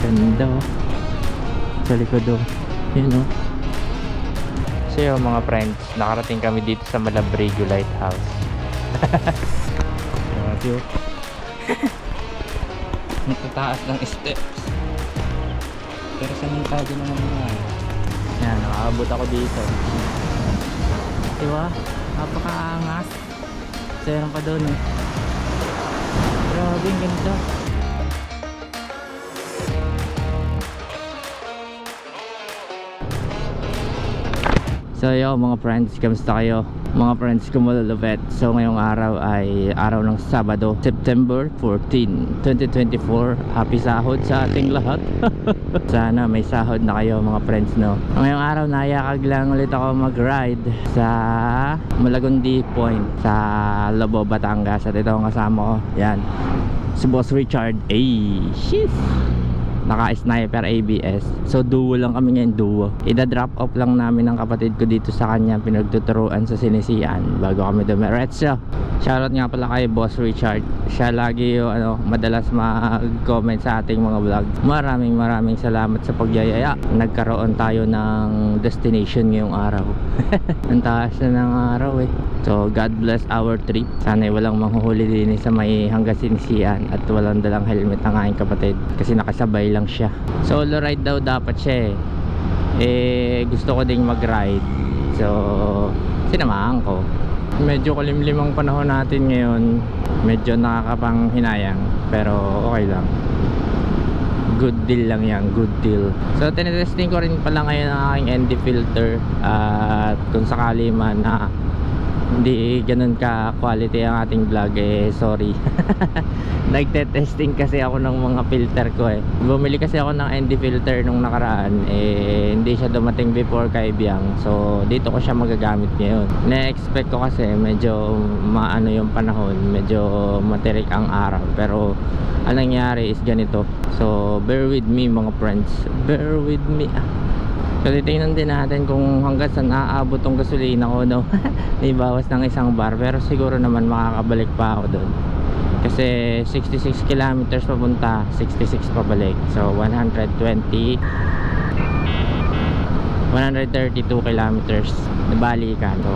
Ganda oh. Sa likod oh. Yun oh. So yun mga friends, nakarating kami dito sa Malabrigo Lighthouse. Grabe oh. Natataas ng steps. Pero sanintado naman mga. Yan, nakaabot ako dito. Diba? Napakaangas. Meron pa doon eh. Grabe, ang ganda. So yo mga friends, kamusta kayo? Mga friends ko malulupet. So ngayong araw ay araw ng Sabado, September 14, 2024. Happy sahod sa ating lahat. Sana may sahod na kayo mga friends no. Ngayong araw nayakag lang ulit ako mag-ride sa Malagundi Point sa Lobo, Batangas. At ito ang kasama ko. Yan, si Boss Richard. Ay, shit, naka-sniper ABS. So duo lang kami ngayon, duo. Ida-drop off lang namin ng kapatid ko dito sa kanya, pinagtuturuan sa Sinisian bago kami dumiretso. Shoutout nga pala kay Boss Richard. Siya lagi yung madalas mag-comment sa ating mga vlog. Maraming salamat sa pagyayaya. Nagkaroon tayo ng destination ngayong araw. Ang taas na ng araw eh. So God bless our trip. Sana'y walang manghuhuli din sa may hanggang Sinisian at walang dalang helmet ang aking kapatid kasi nakasabay lang siya. Solo ride daw dapat siya eh. Gusto ko ding mag-ride. So sinamahan ko. Medyo kulimlim ang panahon natin ngayon. Medyo nakakapanghinayang, pero okay lang. Good deal lang yan, good deal. So tinetesting ko rin pala ngayon ang aking ND filter. At kung sakali man na hindi ganun ka quality ang ating vlog eh, sorry. Nagte-testing kasi ako ng mga filter ko eh. Bumili kasi ako ng ND filter nung nakaraan eh, hindi siya dumating before kay Biang. So dito ko siya magagamit ngayon. Na-expect ko kasi medyo maano yung panahon, medyo matirik ang araw, pero ang nangyari is ganito. So bear with me mga friends, bear with me. So titingnan din natin kung hanggang saan aabot tong gasolina ko no. May bawas ng isang bar, pero siguro naman makakabalik pa ako doon. Kasi 66 kilometers papunta, 66 pabalik. So 132 kilometers na balikan. So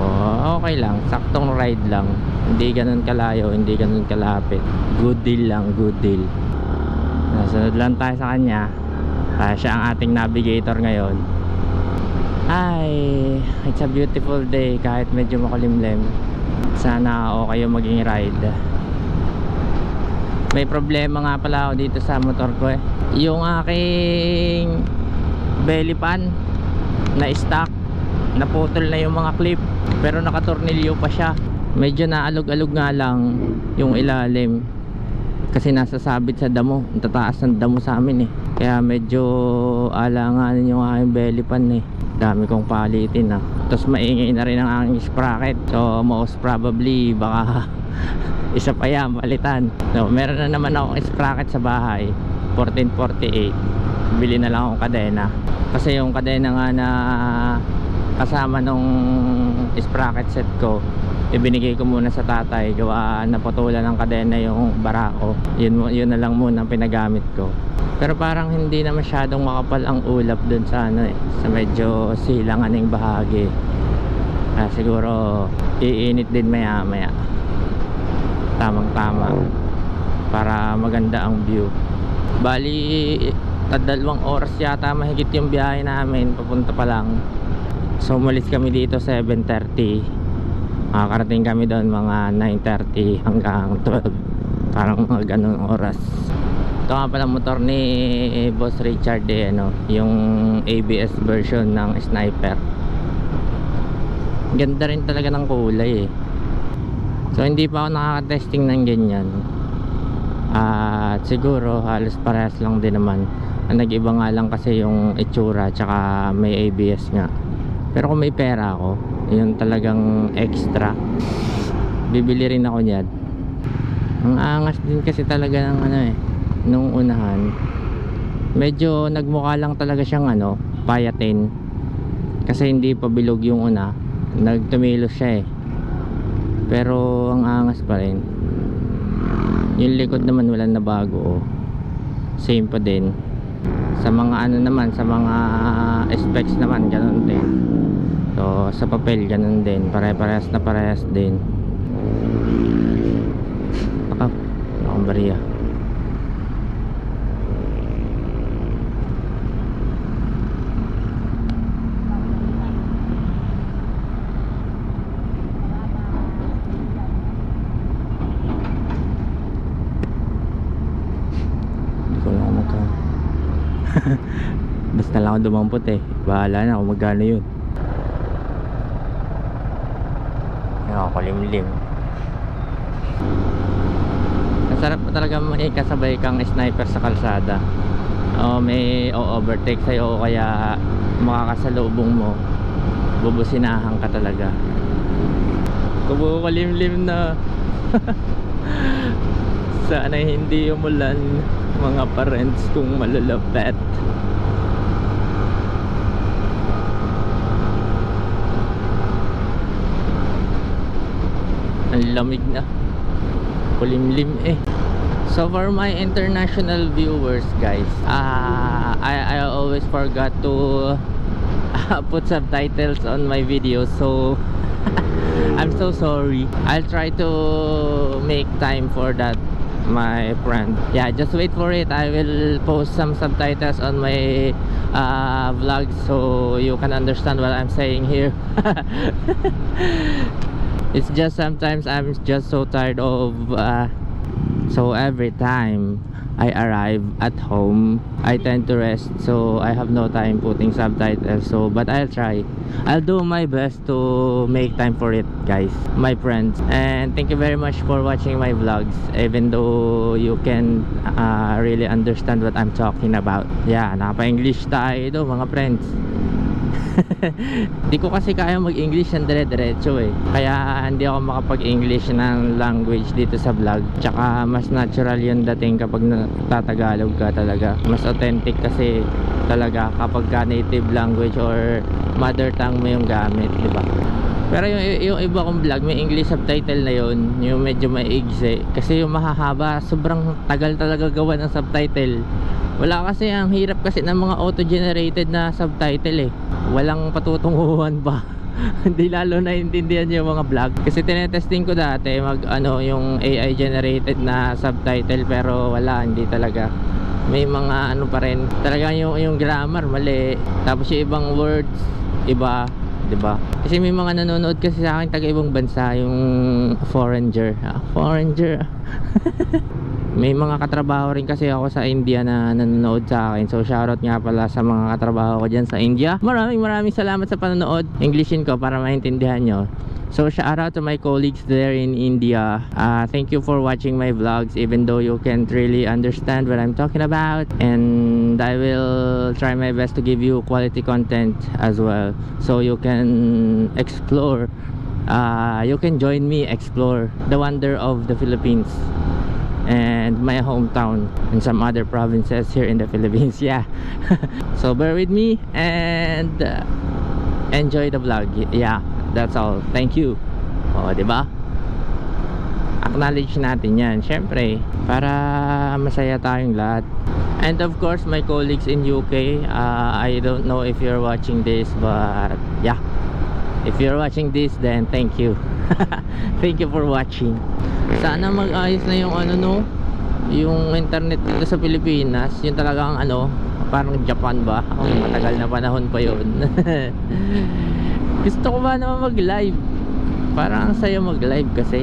okay lang, saktong ride lang. Hindi ganun kalayo, hindi ganun kalapit. Good deal lang, good deal. Nasunod lang tayo sa kanya. Siya ang ating navigator ngayon. Ay, it's a beautiful day kahit medyo makulimlim. Sana okay yung maging ride. May problema nga pala ako dito sa motor ko eh. Yung aking belly pan na stock, naputol na yung mga clip, pero nakatornilyo pa siya. Medyo naalog-alog nga lang yung ilalim kasi nasasabit sa damo. Ang tataas ng damo sa amin eh. Kaya medyo alanganin yung aking belly pan eh. Dami kong palitin ah. Tapos maingay na rin ang aking sprocket. So most probably baka isa pa yan palitan. So meron na naman akong sprocket sa bahay, 1448. Bili na lang akong kadena. Kasi yung kadena nga na kasama nung sprocket set ko, ibinigay ko muna sa tatay. Gawa naputulan ng kadena yung barako. Yun na lang muna ang pinagamit ko. Pero parang hindi na masyadong makapal ang ulap dun sa sa medyo silangan ng bahagi. Siguro iinit din maya maya. Tamang tama para maganda ang view. Bali 2 oras yata mahigit yung biyahe namin, papunta pa lang. So umalis kami dito 7:30. Makakarating kami doon mga 9:30 hanggang 12. Parang mga ganung oras. Ito nga pala motor ni Boss Richard eh, yung ABS version ng Sniper. Ganda rin talaga ng kulay eh. So hindi pa ako nakaka-testing ng ganyan. At siguro halos parehas lang din naman. Ang nag-iba nga lang kasi yung itsura tsaka may ABS nga. Pero kung may pera ako, yun talagang extra, bibili rin ako niyan. Ang angas din kasi talaga ng nung unahan. Medyo nagmukha lang talaga siyang payatin. Kasi hindi pa bilog yung una. Nagtumilos siya eh. Pero ang angas pa rin. Yung likod naman wala na bago oh. Same pa din. Sa mga ano naman, sa mga specs naman ganun din. So sa papel ganun din, pare-parehas na parehas din. Akong bariya. Basta lang ako dumampot eh. Bahala na kung magkano yun. Ayun, kulimlim. Masarap pa talaga may kasabay kang sniper sa kalsada. O may overtake sa'yo o kaya makakasalubong mo, bubusinahan ka talaga. Kulimlim na. Sana hindi umulan, mga parents kong malalapet. Ang lamig na, kulimlim eh. So for my international viewers guys, I always forgot to put subtitles on my videos, so I'm so sorry. I'll try to make time for that, my friend. Yeah, just wait for it. I will post some subtitles on my vlog so you can understand what I'm saying here. It's just sometimes I'm just so tired of so every time I arrive at home I tend to rest, so I have no time putting subtitles. So but I'll try. I'll do my best to make time for it, guys, my friends. And thank you very much for watching my vlogs, even though you can really understand what I'm talking about. Yeah, nakapa-English tayo do, mga friends. Di ko kasi kaya mag-English ng dire-diretso eh. Kaya hindi ako makapag-English ng language dito sa vlog. Tsaka mas natural yung dating kapag nagtatagalog ka talaga. Mas authentic kasi talaga kapag ka native language or mother tongue mo yung gamit, di ba? Pero yung iba kong vlog, may English subtitle na yun, yung medyo maigsi. Kasi yung mahahaba, sobrang tagal talaga gawa ng subtitle. Wala kasi, ang hirap kasi ng mga auto-generated na subtitle eh. Walang patutunguhan pa. Hindi lalo naiintindihan yung mga vlog. Kasi tinetesting ko dati yung AI generated na subtitle, pero wala, hindi talaga. May mga ano pa rin. Talaga yung grammar mali. Tapos yung ibang words iba, 'di ba? Kasi may mga nanonood kasi sa akin taga ibang bansa, yung foreigner. May mga katrabaho rin kasi ako sa India na nanonood sa akin. So shoutout nga pala sa mga katrabaho ko dyan sa India. Maraming salamat sa panonood. Englishin ko para maintindihan nyo. So shoutout to my colleagues there in India. Thank you for watching my vlogs, even though you can't really understand what I'm talking about. And I will try my best to give you quality content as well, so you can explore. You can join me explore the wonder of the Philippines and my hometown and some other provinces here in the Philippines. Yeah. So bear with me and enjoy the vlog. Yeah, that's all. Thank you. O, diba? Acknowledge natin yan, syempre, para masaya tayong lahat. And of course my colleagues in UK, I don't know if you're watching this, but yeah, if you're watching this, then thank you. Thank you for watching. Sana mag-ayos na yung yung internet dito sa Pilipinas. Yung talagang parang Japan ba? Matagal na panahon pa yun. Gusto ko ba naman mag-live? Parang ang sayo mag-live kasi.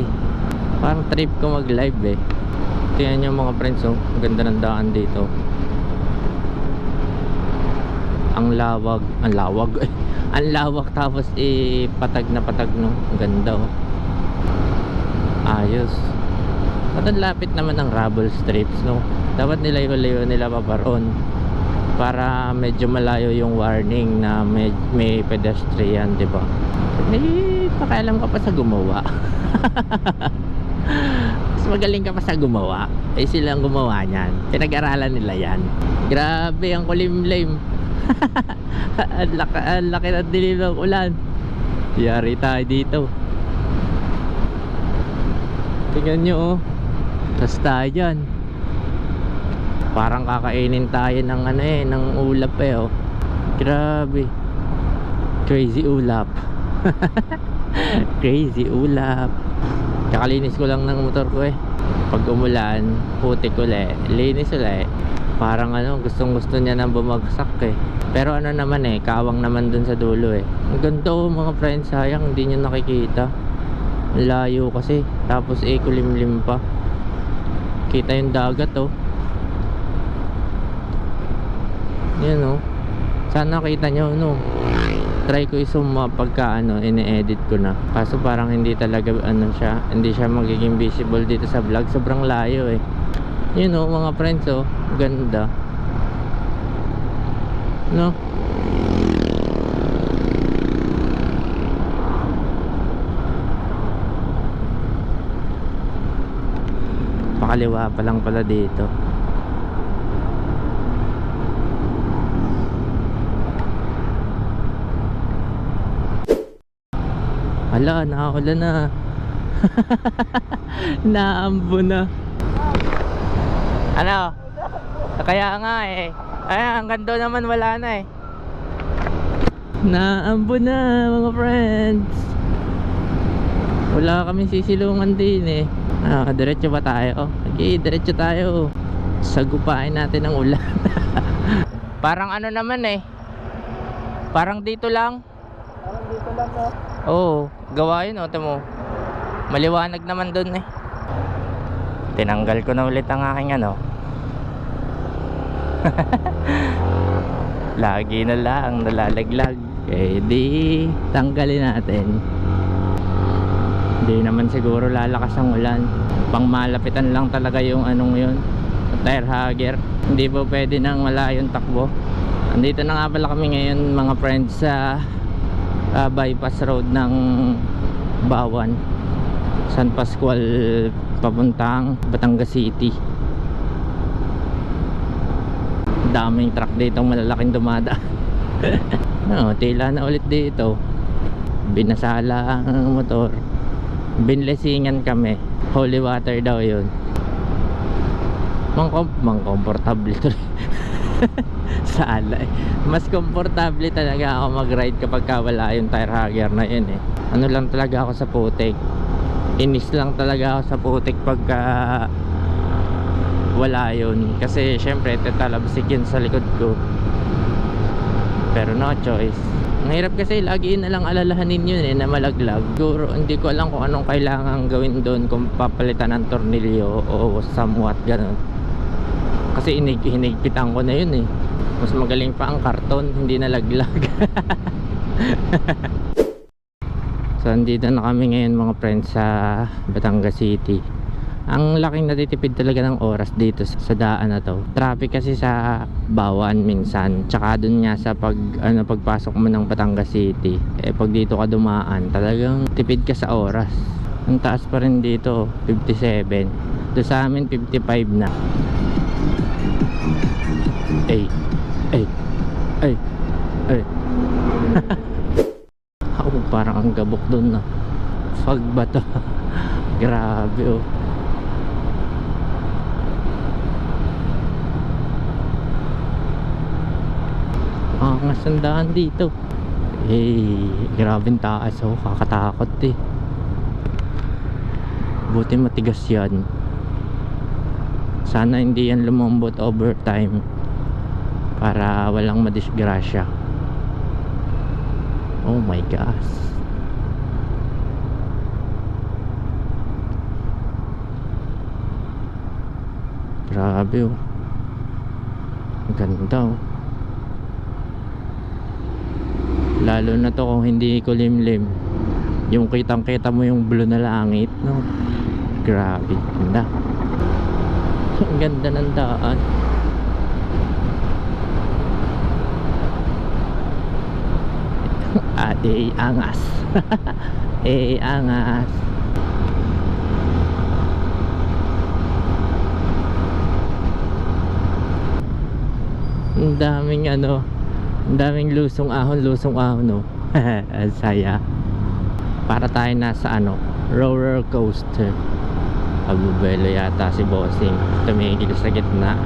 Parang trip ko mag-live eh. Tingnan nyo mga friends, ang ganda ng daan dito. Ang lawag ang lawak, tapos patag na patag, no? Ang ganda oh. Ayos. At ang lapit naman ng rubble strips, no? Dapat nilayo nila paparoon para medyo malayo yung warning na may pedestrian, di ba? May pakialam ka pa sa gumawa. Mas magaling ka pa sa gumawa. Silang gumawa niyan. Pinag-aralan nila yan. Grabe, ang kulimlim. Ang laki ng dilim ng ulan. Yari tayo dito. Tingnan nyo oh. Tas tayo dyan. Parang kakainin tayo ng ano ng ulap oh. Grabe. Crazy ulap. Crazy ulap. Kakalinis ko lang ng motor ko Pag umulan, putik uli, linis uli. Parang gustong gusto niya nang bumagsak Pero naman kawang naman dun sa dulo Ang ganda mga friends, sayang hindi nyo nakikita. Layo kasi, tapos kulimlim pa. Kita yung dagat Yan sana kita nyo Try ko i-zoom pagka ini-edit ko na. Kaso parang hindi talaga hindi siya magiging visible dito sa vlog. Sobrang layo Yun mga friends ganda. No? Pakaliwa pa lang pala dito. Hala, nakaulan na. Naambo na. Ano? Kaya nga ang ganda naman wala na Naambo na mga friends. Wala kami sisilungan din diretso ba tayo? Okay, diretso tayo. Sagupain natin ang ulan. Parang naman parang dito lang. Parang dito lang Oo, gawain mo. Maliwanag naman dun Tinanggal ko na ulit ang aking lagi na lang nalalaglag. Di tanggalin natin. Hindi naman siguro lalakas ang ulan. Pang malapitan lang talaga yung yun, tire hugger. Hindi po pwede nang malayong takbo. Andito na nga pala kami ngayon mga friends sa bypass road ng Bawan, San Pascual papuntang Batangas City. Daming truck dito, malalaking dumadaan. Tila na ulit dito. Binasala ang motor. Binlesingan kami. Holy water daw yun. Komportable to. Sala mas komportable talaga ako mag-ride kapag wala yung tire hugger na yun lang talaga ako sa putik. Inis lang talaga ako sa putik pagka wala yun. Kasi syempre tatalabsik yun sa likod ko. Pero no choice. Ang hirap kasi lagi na lang alalahanin yun na malaglag. Siguro hindi ko alam kung anong kailangan gawin doon, kung papalitan ng tornilyo o somewhat ganun. Kasi hinigpitan ko na yun Mas magaling pa ang karton, hindi nalaglag. So andito na kami ngayon mga friends sa Batangas City. Ang laking natitipid talaga ng oras dito sa daan na to. Traffic kasi sa Bawan minsan, tsaka dun nga sa pagpasok mo ng Batangas City. Pag dito ka dumaan, talagang tipid ka sa oras. Ang taas pa rin dito 57. Doon sa amin 55 na. Parang ang gabok dun fog ba to? Grabe ang sandaan dito grabing taas kakatakot buti matigas yan. Sana hindi yan lumambot over time para walang madisgrasya. Oh my gosh. Grabe ang ganda lalo na to kung hindi kulimlim, yung kitang kita mo yung blue na langit grabe ganda. Ang ganda ng daan. Angas. Angas. Ang daming lusong ahon saya. Para tayo nasa roller coaster. Agbubelo yata si Bossing, tumigil sa gitna.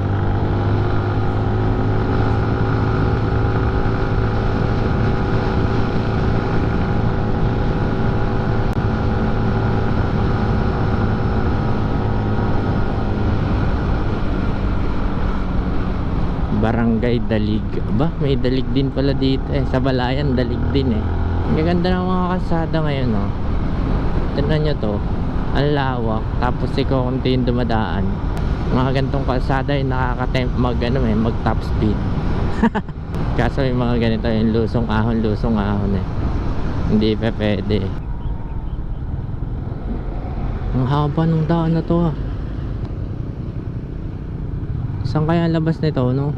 Barangay Dalig. Ba, may dalig din pala dito eh. Sa Balayan, dalig din eh. Ang gaganda ng mga kalsada ngayon, oh. Tignan nyo to. Ang lawak. Tapos ikaw konti yung dumadaan. Mga gantong kalsada yung mag top speed. Kaso yung mga ganito yung lusong ahon eh. Hindi pa pwede. Ang haba ng daan na to, ah. Saan kaya ang labas nito, no?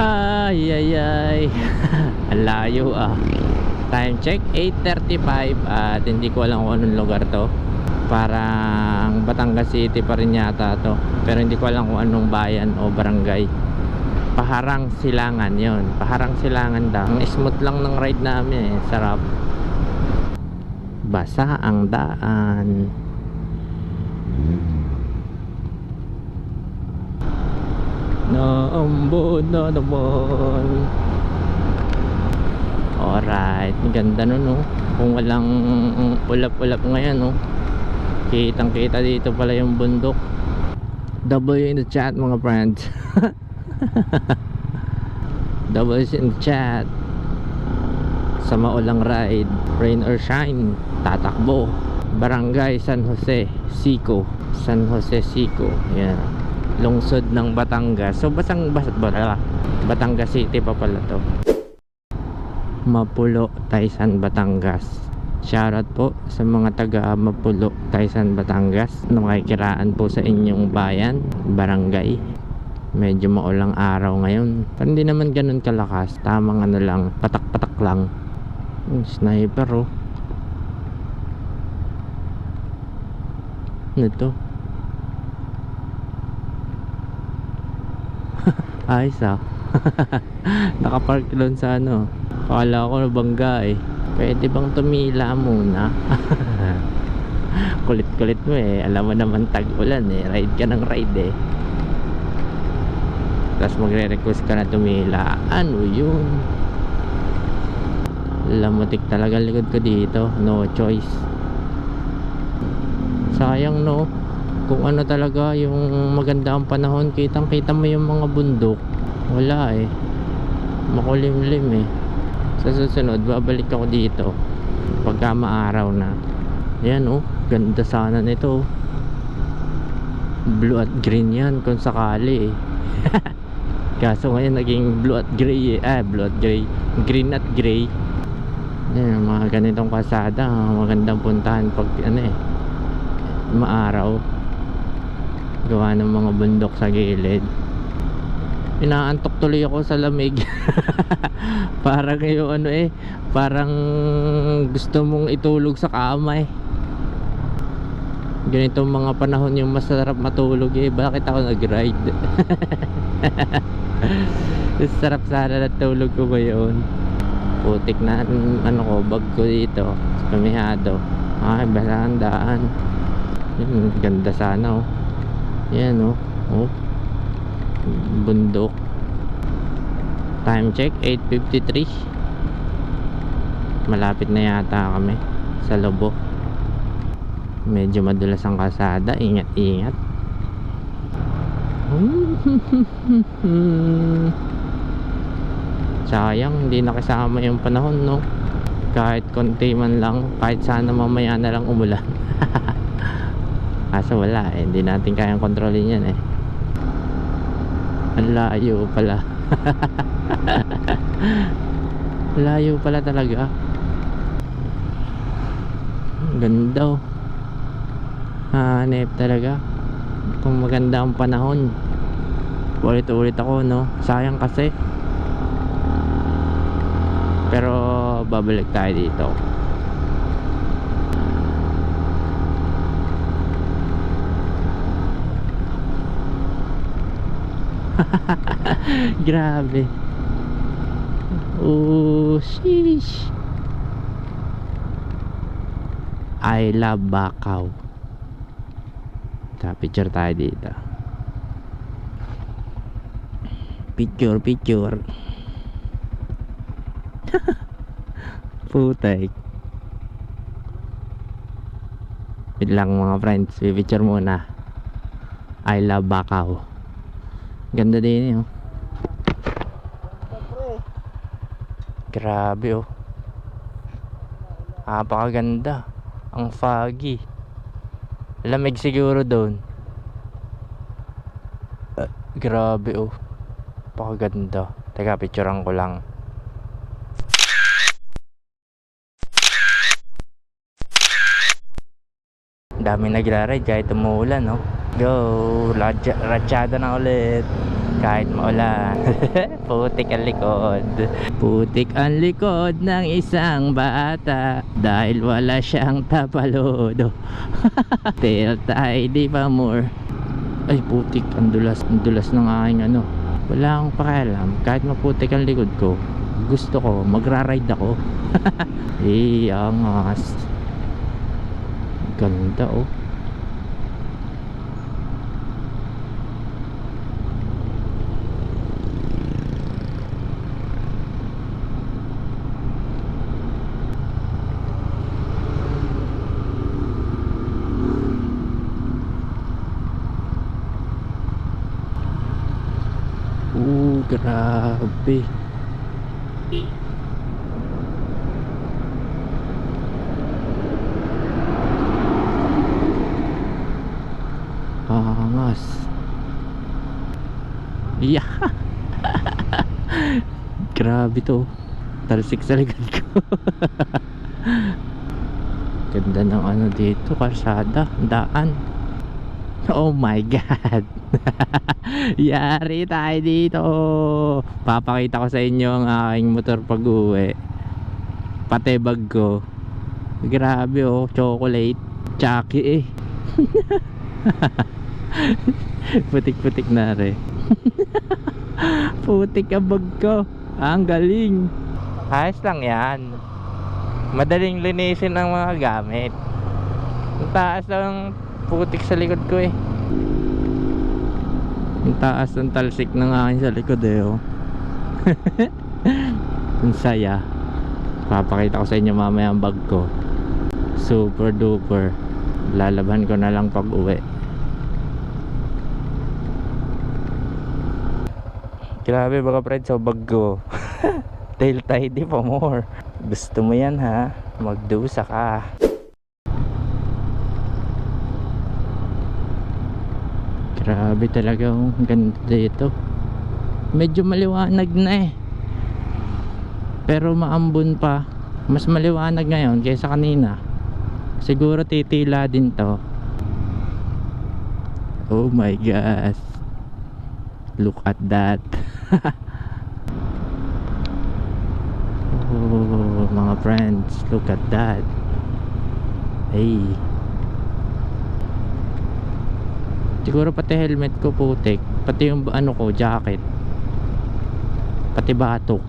Ay ang layo, ah. Time check 8:35 at hindi ko alam kung anong lugar to. Parang Batangas City pa rin yata to, pero hindi ko alam kung anong bayan o barangay. Paharang Silangan yon. Paharang Silangan daw. Ang smooth lang ng ride namin eh. Sarap. Basa ang daan. Naambon na naman. Alright. Ganda nun, no? Kung walang ulap-ulap ngayon, no? Kitang kita dito pala yung bundok. W in the chat, mga friends. W in the chat. Sa maulang ride, rain or shine, tatakbo. Barangay San Jose Sico. San Jose Sico. Yan. Lungsod ng Batangas. So Batangas City pa pala to. Mapulo, Taysan, Batangas. Shoutout po sa mga taga Mapulo, Taysan, Batangas na makikiraan po sa inyong bayan, barangay. Medyo maulang araw ngayon, pero hindi naman ganun kalakas. Tamang ano lang, patak-patak lang. Sniper, oh. Ano to? Ayos, ah. Nakapark doon sa ano. Akala ko nabangga eh. Pwede bang tumila muna? Kulit-kulit mo eh. Alam mo naman tag-ulan eh. Ride ka ng ride eh. Tapos magre-request ka na tumila. Ano yun? Lamutik talaga likod ko dito. No choice. Sayang, no? Kung ano talaga yung maganda ang panahon, kitang kita mo yung mga bundok. Wala eh. Makulimlim eh. Sa susunod babalik ako dito pagka maaraw na. Yan, oh. Ganda sana nito. Blue at green yan kung sakali eh. Kaso ngayon naging blue at gray eh. Blue at gray. Green at gray. Yan, mga ganitong kalsada, magandang puntahan pag ano eh, maaraw. Gawa ng mga bundok sa gilid. Inaantok tuloy ako sa lamig. Parang yung ano eh, parang gusto mong itulog sa kama eh. Ganitong mga panahon yung masarap matulog eh. Bakit ako nag-ride? Sarap sana na tulog ko ngayon. Putik na ano ko, bag ko dito sa pamihado. Ay, basa ang daan. Ganda sana, oh. Yan, oh. Oh. Bundok. Time check 8:53. Malapit na yata kami sa Lobo. Medyo madulas ang kalsada. Ingat-ingat. Sayang hindi nakasama yung panahon, no? Kahit konti man lang, kahit sana mamaya na lang umulan. Kaso wala eh, hindi natin kayang kontrolin yan eh. Ang layo pala. Layo pala talaga. Ganda, oh. Hanep talaga. Kung maganda ang panahon, ulit-ulit ako, no? Sayang kasi. Pero babalik tayo dito. Grabe. Oh, sheesh. I love Bacau. Picture tayo dito. Picture. Putek. Wait lang mga friends, picture muna. I love Bacau. Ganda din oh. Grabe oh. Napakaganda. Ang foggy. Lamig siguro doon. Grabe oh. Napakaganda. Teka, picturean ko lang. Dami nagra-ride kahit umuulan no. Go, ratsyada na ulit kahit maulan. Putik ang likod. Putik ang likod ng isang bata dahil wala siyang tapalodo. Till tayo di pa more. Ay putik, ang dulas ng aking ano. Wala akong pakialam kahit maputik ang likod ko. Gusto ko magra-ride ako. Angas. Ganda oh. Grabe. Angas. Yeah. Grabe to. Talsik sa likod ko. Ganda ng ano dito, kalsada, daan. Oh my god. Yari tayo dito. Papakita ko sa inyo ang aking motor pag uwi. Pati bag ko. Grabe oh, chocolate. Chucky eh. Putik-putik na rin. Putik ang bag ko. Ang galing. Ayos lang yan. Madaling linisin ang mga gamit. Ang taas ng putik sa likod ko eh. Ang taas ng talsik ng akin sa likod eh oh. Ang saya. Papakita ko sa inyo mamaya ang bag ko. Super duper. Lalaban ko na lang pag uwi. Grabe mga friends, so bag ko. Tail tidy pa more. Gusto mo yan ha? Magdusa ka. Grabe talaga oh. Ganda dito. Medyo maliwanag na eh. Pero maambon pa. Mas maliwanag ngayon kaysa kanina. Siguro titila din to. Oh my gosh. Look at that. Oh mga friends, look at that. Hey. Siguro pati helmet ko putik. Pati yung ano ko, jacket. Pati batok.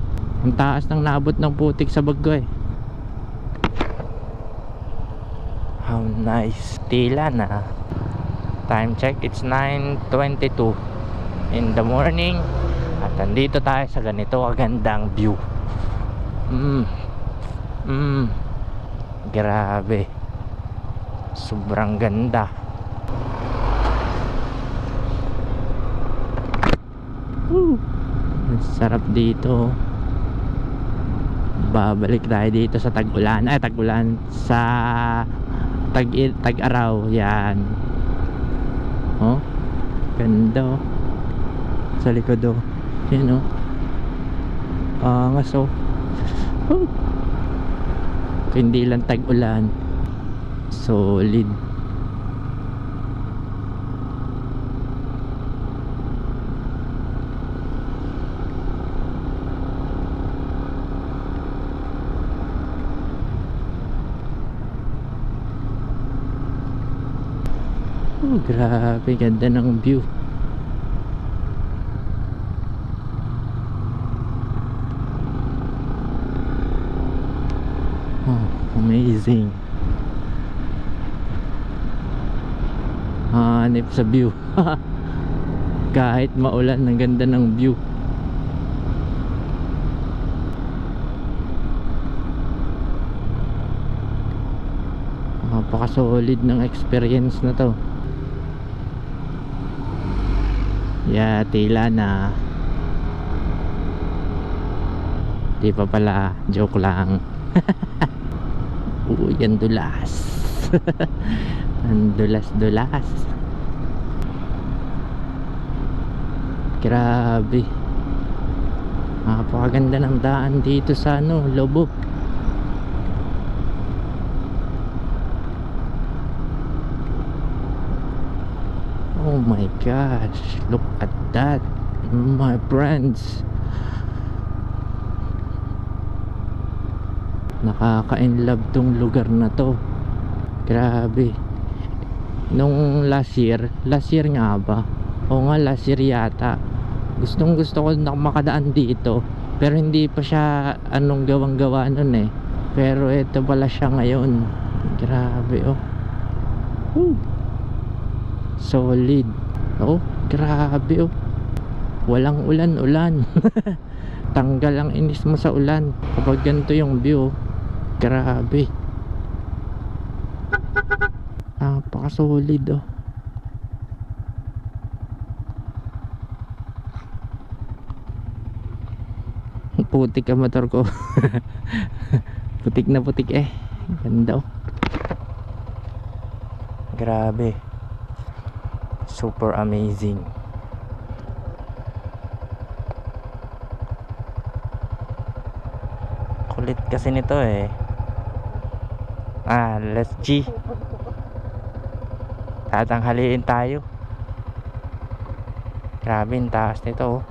Ang taas ng naabot ng putik sa bag ko eh. How nice. Tila na. Time check, it's 9:22 in the morning. At nandito tayo sa ganito kagandang view. Grabe. Sobrang ganda. Ang sarap dito. Babalik tayo dito sa tag-ulan. Ay, tag-ulan. Sa tag-araw. Yan. Oh, ganda oh. Sa likod oh. Yan oh. Angas oh. Hindi lang tag-ulan. Solid. Oh, grabe, ganda ng view. Oh, amazing. Hanip sa view. Kahit maulan, ang ganda ng view. Napaka-solid ng experience na to. Yeah, tila na. Di pa pala, joke lang. Uy, ang dulas. Ang dulas-dulas. Grabe. Napakaganda ng daan dito sa Lobo. Oh my gosh, look at that, my friends. Nakaka-inlove tong lugar na to. Grabe. Nung last year nga ba? O nga, last year yata. Gustong gusto ko na makadaan dito, pero hindi pa siya anong gawang-gawa nun eh. Pero ito pala siya ngayon. Grabe oh. Woo. Solid. Oh, grabe oh. Walang ulan-ulan. Tanggal ang inis mo sa ulan kapag ganito yung view. Grabe. Napaka-solid oh. Putik ang motor ko. Putik na putik eh. Ganda oh. Grabe. Super amazing. Kulit kasi nito eh. Let's G. Tatanghaliin tayo. Grabe ang taas nito oh.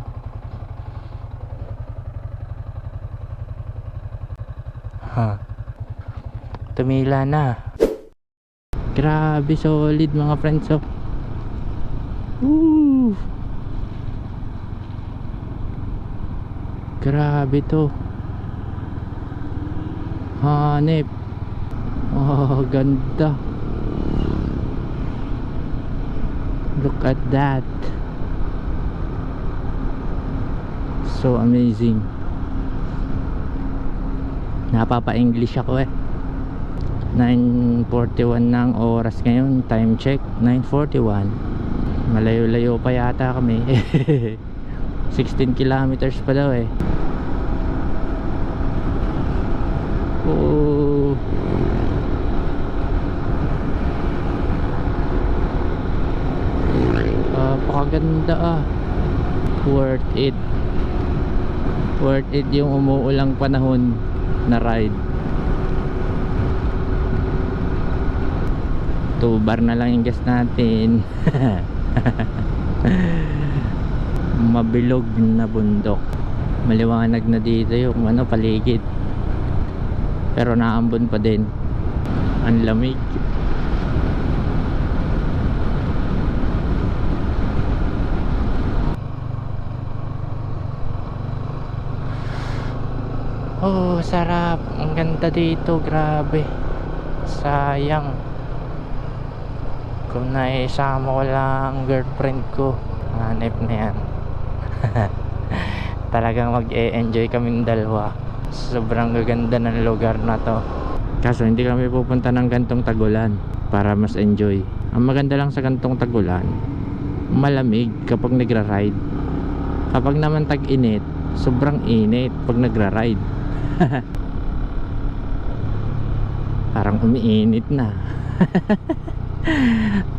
Tumila na. Grabe, solid mga friends oh. Woo! Grabe to. Hanep. Oh, ganda. Look at that. So amazing. Napapa-English ako eh. 9:41 na ang oras ngayon. Time check 9:41. Malayo-layo pa yata kami. 16 kilometers pa daw eh. Oh. Napakaganda ah. Worth it. Worth it yung umuulang panahon na ride. 2 bar na lang yung gas natin. Mabilog na bundok. Maliwanag na dito yung paligid. Pero naambon pa din. Ang lamig. Oh, sarap. Ang ganda dito, grabe. Sayang. Kung naisama ko lang ang girlfriend ko, hanep na yan. Talagang mag-e-enjoy kaming dalawa. Sobrang gaganda ng lugar na to. Kaso hindi kami pupunta ng gantong tagulan para mas enjoy. Ang maganda lang sa gantong tagulan, malamig kapag nagra-ride. Kapag naman tag-init, sobrang init pag nagra-ride. Parang umiinit na.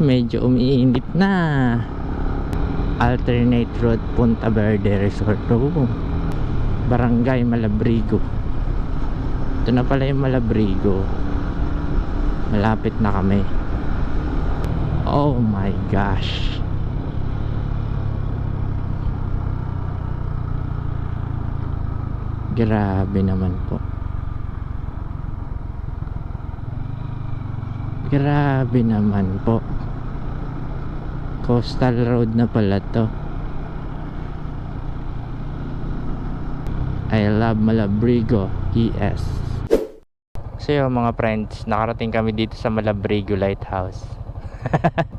Medyo umiinit na. Alternate route Punta Verde Resort. Barangay Malabrigo. Ito na pala yung Malabrigo. Malapit na kami. Oh my gosh. Grabe naman po. Grabe naman po. Coastal road na pala to. I love Malabrigo ES. So yun mga friends, nakarating kami dito sa Malabrigo Lighthouse.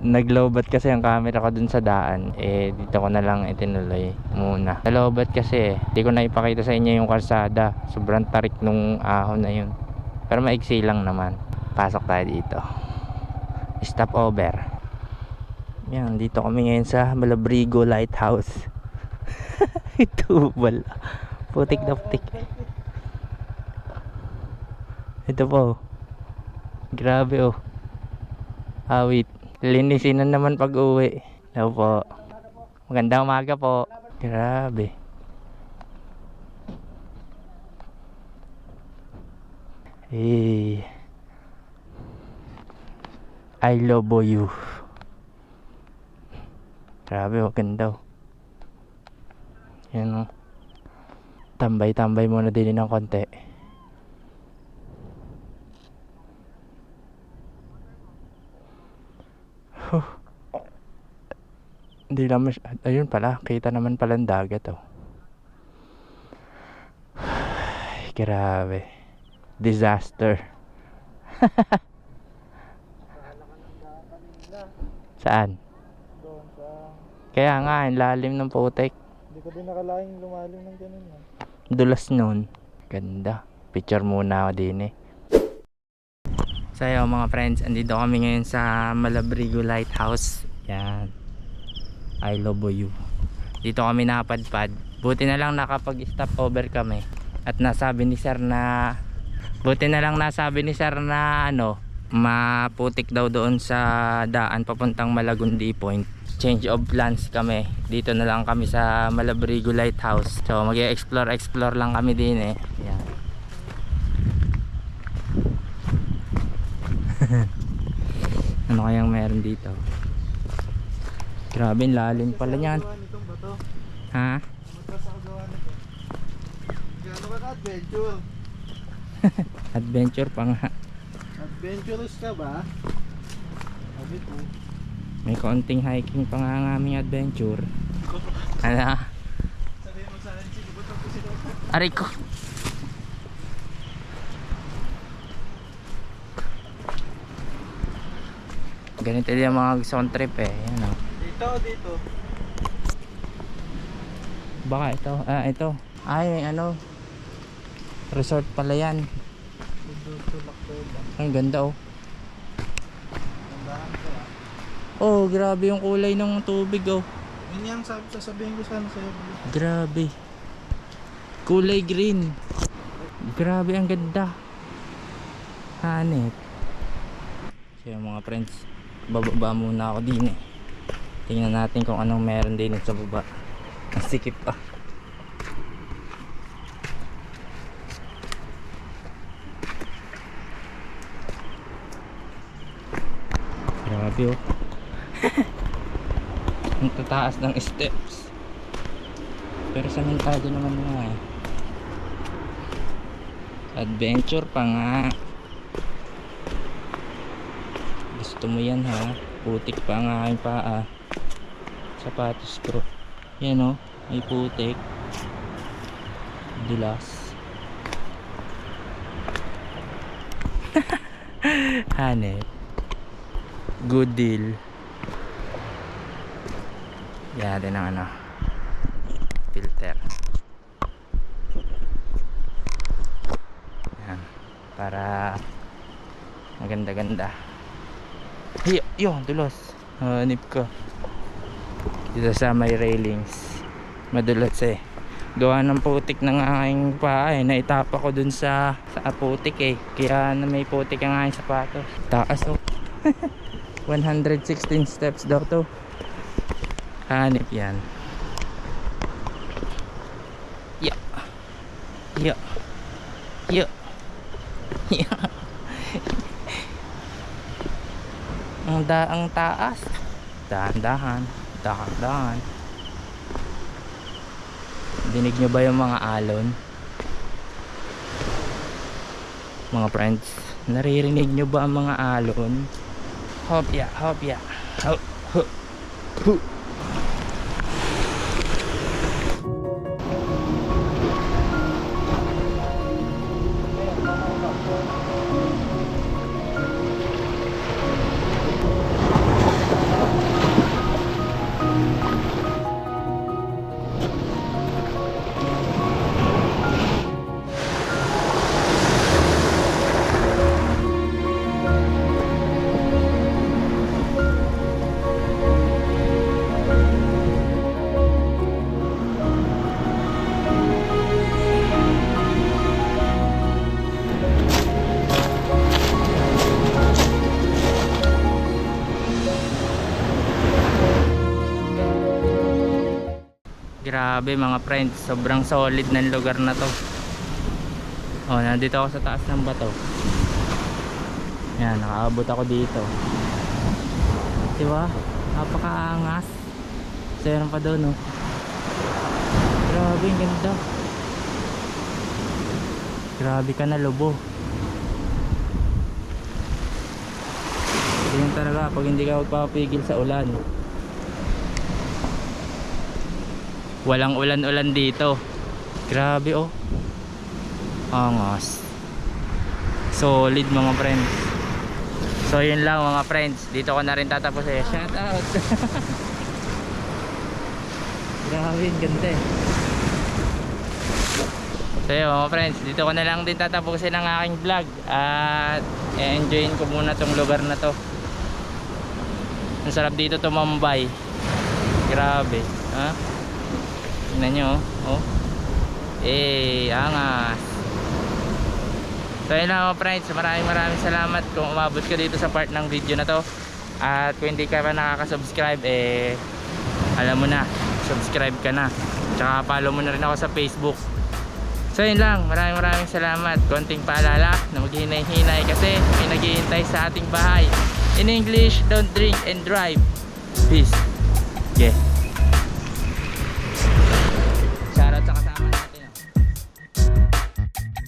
Naglobat kasi ang camera ko dun sa daan. Dito ko na lang itinuloy muna. Nalobat kasi hindi ko na ipakita sa inyo yung kalsada. Sobrang tarik nung ahon na yun. Pero maiksi lang naman. Pasok tayo dito. Stop over. Yan, dito kami ngayon sa Malabrigo Lighthouse. Ito wala. Putik na putik. Ito po. Grabe oh. Awit. Linisin na naman pag uwi. Ito po. Magandang umaga po. Grabe. Eh. I love you. Grabe, ganda oh. Yan oh. Tambay-tambay muna din ng konti. Hindi naman, ayun pala, kita naman pala ang dagat oh. Grabe. Disaster. Saan? Doon sa... Kaya nga, ang lalim ng putik. Hindi ko din nakalaing lumalim ng ganun ha. Dulas nun. Ganda. Picture muna ako din eh. So yun mga friends, andito kami ngayon sa Malabrigo Lighthouse. Yan. I love you. Dito kami nakapadpad. Buti na lang nakapag-stop over kami. At nasabi ni sir na ano, maputik daw doon sa daan papuntang Malagundi Point. Change of plans kami. Dito na lang kami sa Malabrigo Lighthouse. So mag-explore lang kami din eh. Yan. Ano kayang meron dito? Grabe, lalim pala niyan. Itong bato. Ha? Matras ako gawa nito. Gano'n ka ka-adventure? Adventure pa nga. Adventurous ka ba? Sabi po. May konting hiking pa nga ang aming adventure. Ano? Sabihin mo sa akin, sige, butang ko sila. Aray ko! Ganito din ang mga sound trip eh. Yan o. Dito o dito? Baka ito. Ah, ito. Ay, ano. Resort pala yan. Ang ganda oh. Tandahan ko ah. Oh, grabe yung kulay ng tubig oh. Yun yung sasabihin ko sana sa'yo. Grabe. Kulay green. Grabe, ang ganda. Hanep. So yung mga friends, bababa muna ako din eh. Tingnan natin kung anong meron din sa baba. Ang sikip pa. Grabe oh. Ang tataas ng steps. Pero samentado naman nga eh. Adventure pa nga. Gusto mo yan ha. Putik pa ang aking paa. Sapatos ko. Yan oh. May putik. Dulas. Hanep. Good deal. Yan din ang ano, filter. Yan. Para maganda-ganda. Yun, dulos. Hanip ka. Dito sa may railings. Madulas eh. Gawa ng putik ng aking paa eh. Naitapa ko dun sa putik eh. Kaya na may putik ang aking sapatos. Taas oh. 116 steps daw to. Hanip yan. Yeah. Yeah. Yeah. Yeah. Ang taas. Dahan-dahan. Dahan-dahan. Dinig nyo ba yung mga alon? Mga friends, naririnig nyo ba ang mga alon? Hopya, hopya. Hop, hop, hop. Grabe mga friends, sobrang solid ng lugar na to. Oh, nandito ako sa taas ng bato. Yan, nakaabot ako dito. Diba? Napakaangas. So yan pa doon, oh. Grabe, ang ganda. Grabe ka na, Lobo. Ganyan talaga pag hindi ka magpapapigil sa ulan. Walang ulan-ulan dito. Grabe, oh. Angas. Solid mga friends. So yun lang mga friends. Dito ko na rin tatapos eh. Shout out. Grabe, ang ganda eh. So yun mga friends, dito ko na lang din tatapusin ang aking vlog. At enjoyin ko muna tong lugar na to. Ang sarap dito tumambay. Grabe, ha? Tingnan nyo, oh. Angas. So yun lang mga friends, maraming salamat kung umabot ka dito sa part ng video na to. At kung hindi ka pa nakaka-subscribe, alam mo na, subscribe ka na. Tsaka follow mo na rin ako sa Facebook. So yun lang, maraming salamat. Konting paalala na maghinay-hinay kasi may naghihintay sa ating bahay. In English, don't drink and drive. Peace. Yeah.